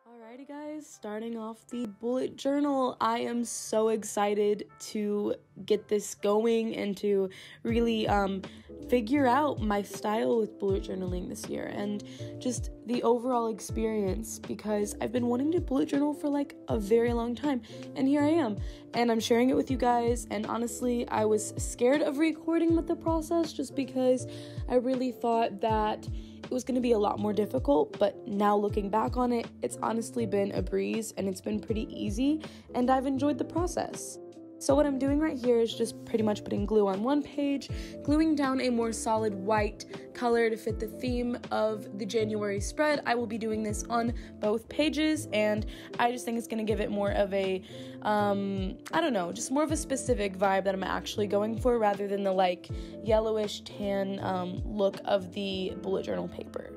Alrighty guys, starting off the bullet journal. I am so excited to get this going and to really figure out my style with bullet journaling this year and just the overall experience, because I've been wanting to bullet journal for like a very long time, and here I am and I'm sharing it with you guys. And honestly, I was scared of recording with the process just because I really thought that it was going to be a lot more difficult, but now looking back on it, it's honestly been a breeze and it's been pretty easy and I've enjoyed the process. So what I'm doing right here is just pretty much putting glue on one page, gluing down a more solid white color to fit the theme of the January spread. I will be doing this on both pages, and I just think it's going to give it more of a, I don't know, just more of a specific vibe that I'm actually going for rather than the like yellowish tan look of the bullet journal paper.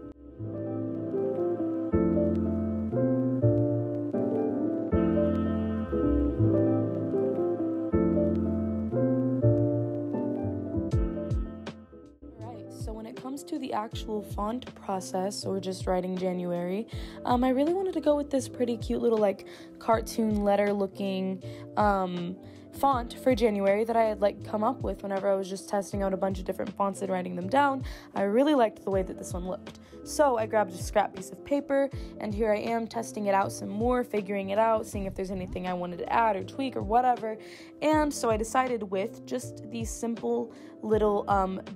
To the actual font process, or just writing January, I really wanted to go with this pretty cute little like cartoon letter looking font for January that I had like come up with whenever I was just testing out a bunch of different fonts and writing them down. I really liked the way that this one looked, so I grabbed a scrap piece of paper and here I am testing it out some more, figuring it out, seeing if there's anything I wanted to add or tweak or whatever. And so I decided with just these simple little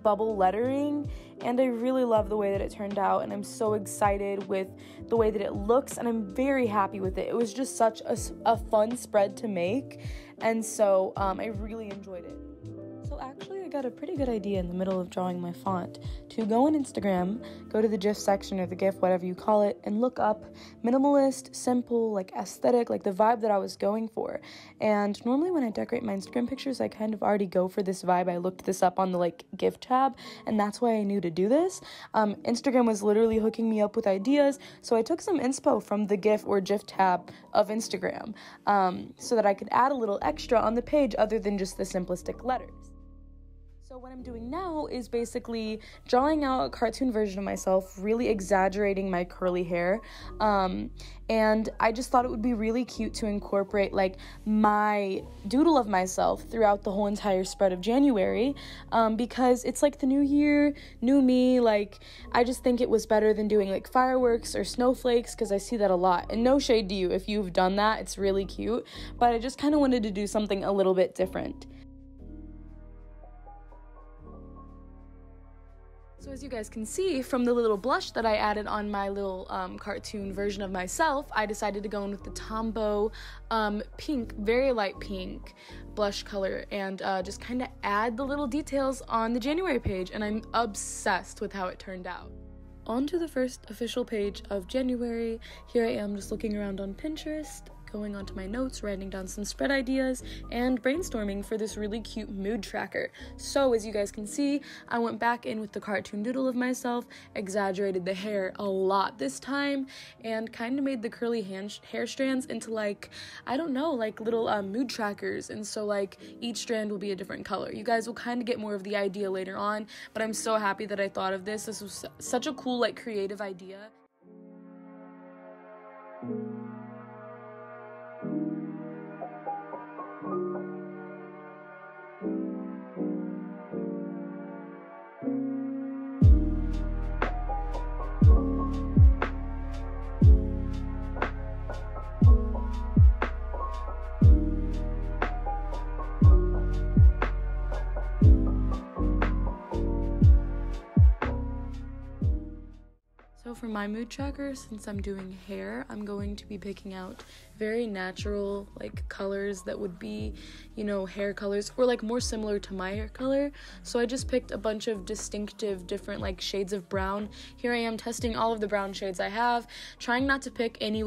bubble lettering, and I really love the way that it turned out, and I'm so excited with the way that it looks, and I'm very happy with it. It was just such a fun spread to make, and so I really enjoyed it. So actually I got a pretty good idea in the middle of drawing my font to go on Instagram, go to the GIF section or the GIF, whatever you call it, and look up minimalist, simple, like aesthetic, like the vibe that I was going for. And normally when I decorate my Instagram pictures, I kind of already go for this vibe. I looked this up on the like GIF tab, and that's why I knew to do this. Instagram was literally hooking me up with ideas, so I took some inspo from the GIF or GIF tab of Instagram so that I could add a little extra on the page other than just the simplistic letters. So what I'm doing now is basically drawing out a cartoon version of myself, really exaggerating my curly hair, and I just thought it would be really cute to incorporate like my doodle of myself throughout the whole entire spread of January, because it's like the new year, new me. Like, I just think it was better than doing like fireworks or snowflakes, because I see that a lot, and no shade to you if you've done that, it's really cute, but I just kind of wanted to do something a little bit different. So as you guys can see from the little blush that I added on my little cartoon version of myself, I decided to go in with the Tombow pink, very light pink blush color, and just kind of add the little details on the January page, and I'm obsessed with how it turned out. On to the first official page of January. Here I am just looking around on Pinterest, going onto my notes, writing down some spread ideas, and brainstorming for this really cute mood tracker. So as you guys can see, I went back in with the cartoon doodle of myself, exaggerated the hair a lot this time, and kind of made the curly hair strands into like, I don't know, like little mood trackers, and so like each strand will be a different color. You guys will kind of get more of the idea later on, but I'm so happy that I thought of this. This was such a cool like creative idea. So for my mood tracker, since I'm doing hair, I'm going to be picking out very natural like colors that would be, you know, hair colors, or like more similar to my hair color. So I just picked a bunch of distinctive different like shades of brown. Here I am testing all of the brown shades I have, trying not to pick any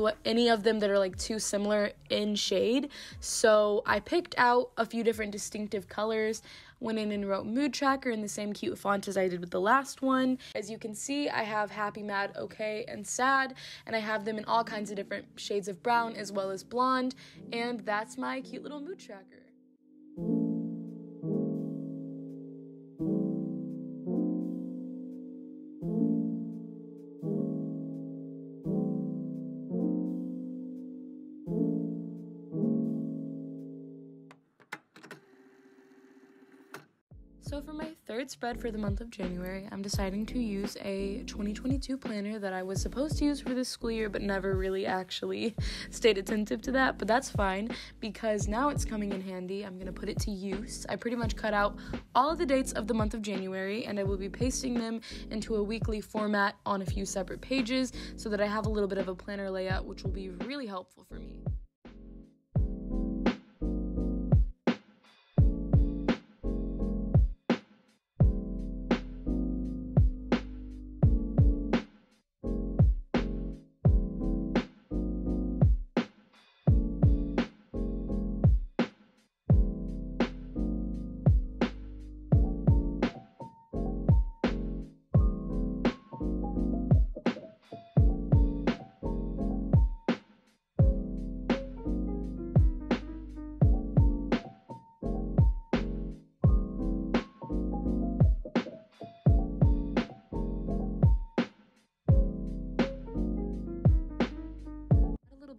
of them that are like too similar in shade. So I picked out a few different distinctive colors, went in and wrote mood tracker in the same cute font as I did with the last one. As you can see, I have happy, mad, okay, and sad, and I have them in all kinds of different shades of brown as well as blonde, and that's my cute little mood tracker. So for my third spread for the month of January, I'm deciding to use a 2022 planner that I was supposed to use for this school year, but never really actually stayed attentive to that, but that's fine because now it's coming in handy. I'm going to put it to use. I pretty much cut out all of the dates of the month of January, and I will be pasting them into a weekly format on a few separate pages so that I have a little bit of a planner layout, which will be really helpful for me.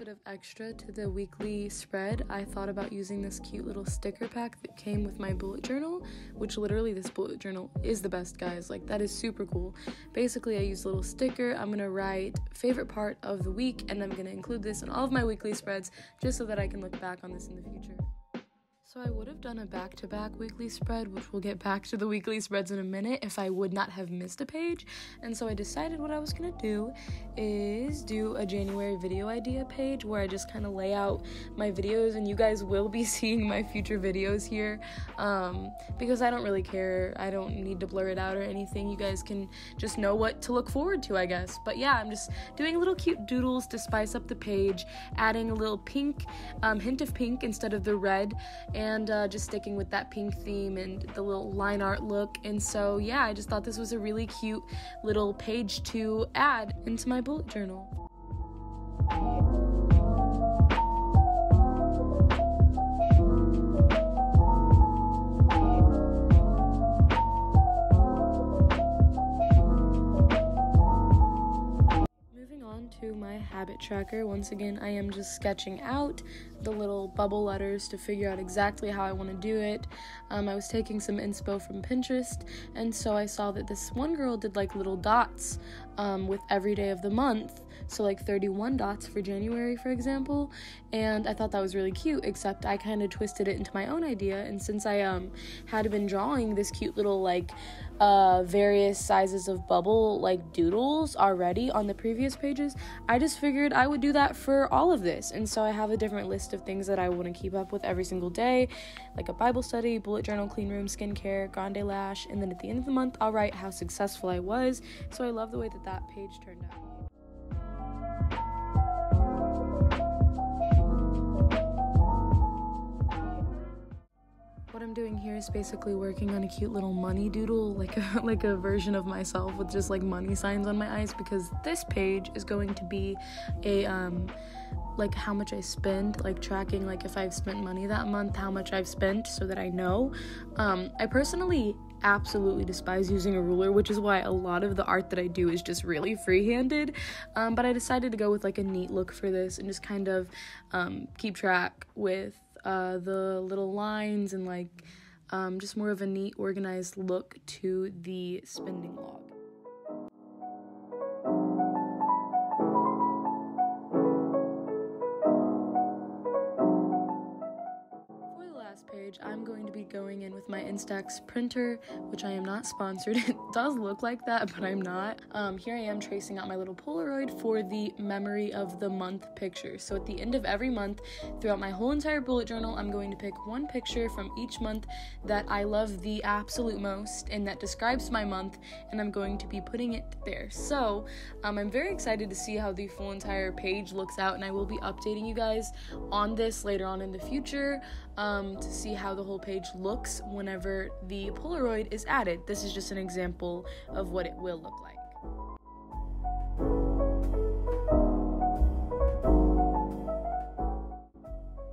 Of extra to the weekly spread, I thought about using this cute little sticker pack that came with my bullet journal, which literally this bullet journal is the best, guys. Like, that is super cool. Basically, I used a little sticker. I'm gonna write favorite part of the week, and I'm gonna include this in all of my weekly spreads just so that I can look back on this in the future. So I would have done a back-to-back weekly spread, which we'll get back to the weekly spreads in a minute, if I would not have missed a page. And so I decided what I was going to do is do a January video idea page where I just kind of lay out my videos, and you guys will be seeing my future videos here because I don't really care. I don't need to blur it out or anything. You guys can just know what to look forward to, I guess. But yeah, I'm just doing little cute doodles to spice up the page, adding a little pink, hint of pink instead of the red, and just sticking with that pink theme and the little line art look. And so yeah, I just thought this was a really cute little page to add into my bullet journal. To my habit tracker. Once again, I am just sketching out the little bubble letters to figure out exactly how I want to do it. I was taking some inspo from Pinterest, and so I saw that this one girl did like little dots with every day of the month, so like 31 dots for January, for example, and I thought that was really cute, except I kind of twisted it into my own idea. And since I had been drawing this cute little like various sizes of bubble like doodles already on the previous pages, I just figured I would do that for all of this. And so I have a different list of things that I want to keep up with every single day, like a Bible study, bullet journal, clean room, skincare, grande lash, and then at the end of the month I'll write how successful I was. So I love the way that that page turned out. What I'm doing here is basically working on a cute little money doodle, like a version of myself with just like money signs on my eyes, because this page is going to be a like how much I spend, like tracking like if I've spent money that month, how much I've spent, so that I know. I personally absolutely despise using a ruler, which is why a lot of the art that I do is just really freehanded, but I decided to go with like a neat look for this and just kind of keep track with the little lines and like just more of a neat organized look to the spending log. Page, I'm going to be going in with my Instax printer, which I am not sponsored. It does look like that, but I'm not. Here I am tracing out my little Polaroid for the memory of the month picture. So at the end of every month, throughout my whole entire bullet journal, I'm going to pick one picture from each month that I love the absolute most and that describes my month, and I'm going to be putting it there. So I'm very excited to see how the full entire page looks out, and I will be updating you guys on this later on in the future to see how the whole page looks whenever the Polaroid is added. This is just an example of what it will look like.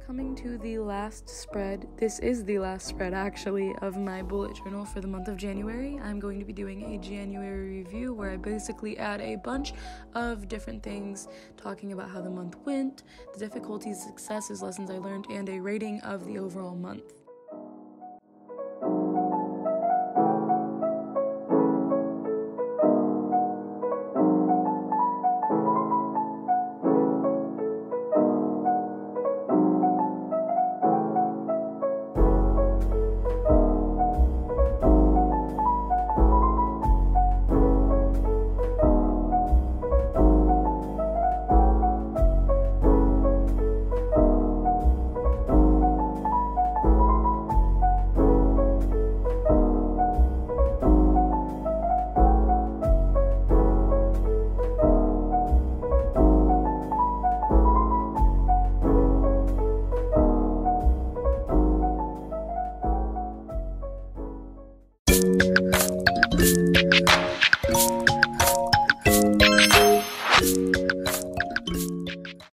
Coming to the last spread, this is the last spread actually of my bullet journal for the month of January. I'm going to be doing a January review where I basically add a bunch of different things, talking about how the month went, the difficulties, successes, lessons I learned, and a rating of the overall month.